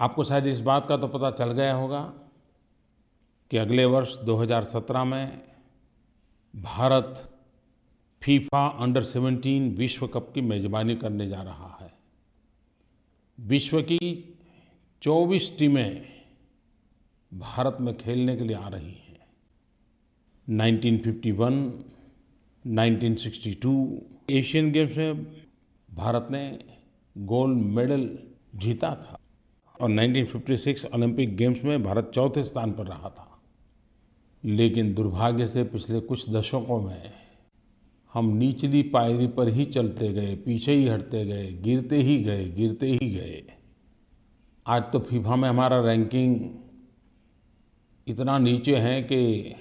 आपको शायद इस बात का तो पता चल गया होगा कि अगले वर्ष 2017 में भारत फीफा अंडर 17 विश्व कप की मेज़बानी करने जा रहा है। विश्व की 24 टीमें भारत में खेलने के लिए आ रही हैं। 1951, 1962 एशियन गेम्स में भारत ने गोल्ड मेडल जीता था और 1956 ओलंपिक गेम्स में भारत चौथे स्थान पर रहा था। लेकिन दुर्भाग्य से पिछले कुछ दशकों में हम निचली पायरी पर ही चलते गए, पीछे ही हटते गए, गिरते ही गए। आज तो फीफा में हमारा रैंकिंग इतना नीचे है कि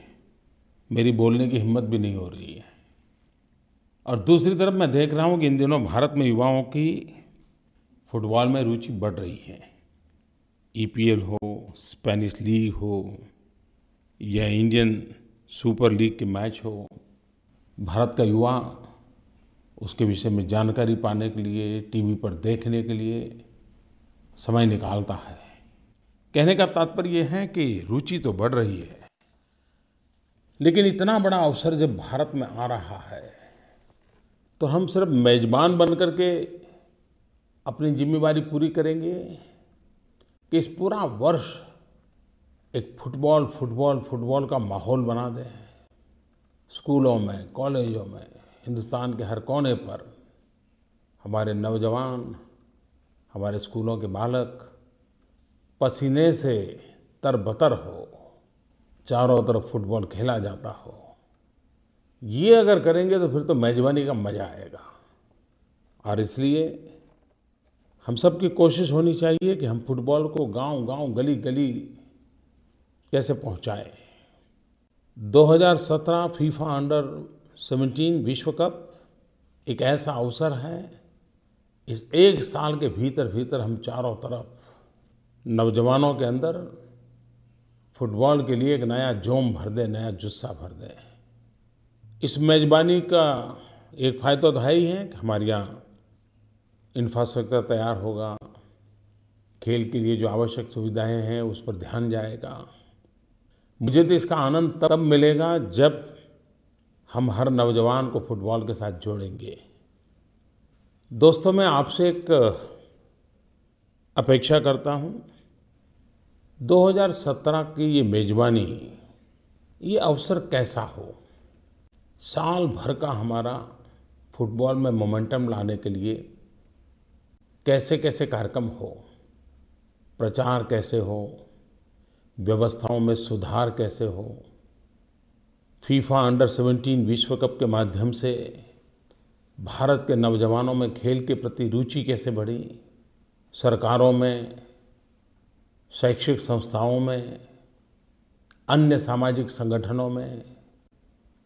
मेरी बोलने की हिम्मत भी नहीं हो रही है। और दूसरी तरफ मैं देख रहा हूँ कि इन दिनों भारत में युवाओं की फुटबॉल में रुचि बढ़ रही है। ईपीएल हो, स्पेनिश लीग हो या इंडियन सुपर लीग के मैच हो, भारत का युवा उसके विषय में जानकारी पाने के लिए, टीवी पर देखने के लिए समय निकालता है। कहने का तात्पर्य ये है कि रुचि तो बढ़ रही है, लेकिन इतना बड़ा अवसर जब भारत में आ रहा है तो हम सिर्फ मेज़बान बन करके अपनी जिम्मेदारी पूरी करेंगे कि इस पूरा वर्ष एक फुटबॉल का माहौल बना दें। स्कूलों में, कॉलेजों में, हिंदुस्तान के हर कोने पर हमारे नौजवान, हमारे स्कूलों के बालक पसीने से तरबतर हो, चारों तरफ फुटबॉल खेला जाता हो। ये अगर करेंगे तो फिर तो मेज़बानी का मज़ा आएगा। और इसलिए हम सब की कोशिश होनी चाहिए कि हम फुटबॉल को गांव-गांव, गली-गली कैसे पहुंचाएं। 2017 फीफा अंडर 17 विश्व कप एक ऐसा अवसर है, इस एक साल के भीतर हम चारों तरफ नौजवानों के अंदर फुटबॉल के लिए एक नया जोम भर दें, नया जुस्सा भर दें। इस मेज़बानी का एक फ़ायदा तो है ही है कि हमारे यहाँ इंफ्रास्ट्रक्चर तैयार होगा, खेल के लिए जो आवश्यक सुविधाएं हैं उस पर ध्यान जाएगा। मुझे तो इसका आनंद तब मिलेगा जब हम हर नौजवान को फुटबॉल के साथ जोड़ेंगे। दोस्तों, मैं आपसे एक अपेक्षा करता हूँ, 2017 की ये मेज़बानी, ये अवसर कैसा हो। साल भर का हमारा फुटबॉल में मोमेंटम लाने के लिए कैसे-कैसे कार्यक्रम हो, प्रचार कैसे हो, व्यवस्थाओं में सुधार कैसे हो, फीफा अंडर 17 विश्व कप के माध्यम से भारत के नौजवानों में खेल के प्रति रुचि कैसे बढ़ी, सरकारों में, शैक्षिक संस्थाओं में, अन्य सामाजिक संगठनों में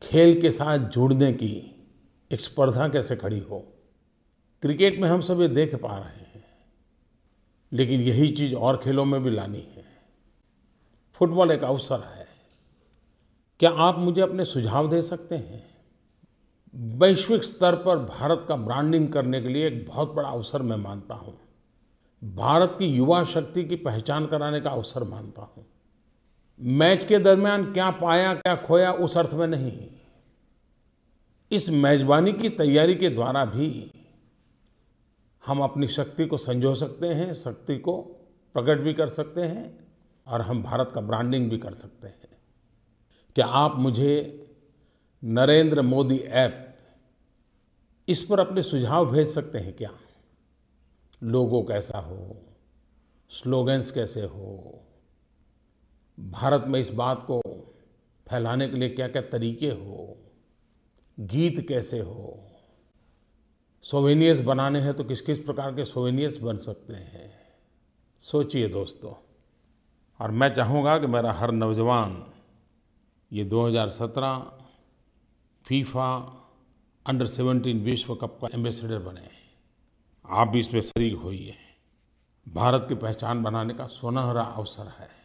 खेल के साथ जुड़ने की एक स्पर्धा कैसे खड़ी हो। क्रिकेट में हम सब ये देख पा रहे हैं, लेकिन यही चीज़ और खेलों में भी लानी है। फुटबॉल एक अवसर है। क्या आप मुझे अपने सुझाव दे सकते हैं? वैश्विक स्तर पर भारत का ब्रांडिंग करने के लिए एक बहुत बड़ा अवसर मैं मानता हूँ। भारत की युवा शक्ति की पहचान कराने का अवसर मानता हूँ। मैच के दरमियान क्या पाया, क्या खोया, उस अर्थ में नहीं। इस मेज़बानी की तैयारी के द्वारा भी हम अपनी शक्ति को संजो सकते हैं, शक्ति को प्रकट भी कर सकते हैं और हम भारत का ब्रांडिंग भी कर सकते हैं। क्या आप मुझे नरेंद्र मोदी ऐप इस पर अपने सुझाव भेज सकते हैं क्या? लोगो कैसा हो, स्लोगन्स कैसे हो, भारत में इस बात को फैलाने के लिए क्या-क्या तरीके हो, गीत कैसे हो, सोवेनिर्स बनाने हैं तो किस-किस प्रकार के सोवेनिर्स बन सकते हैं। सोचिए दोस्तों, और मैं चाहूँगा कि मेरा हर नौजवान ये 2017 फीफा अंडर 17 विश्व कप का एम्बेसडर बने। आप भी इसमें शरीक होइए। भारत की पहचान बनाने का सुनहरा अवसर है।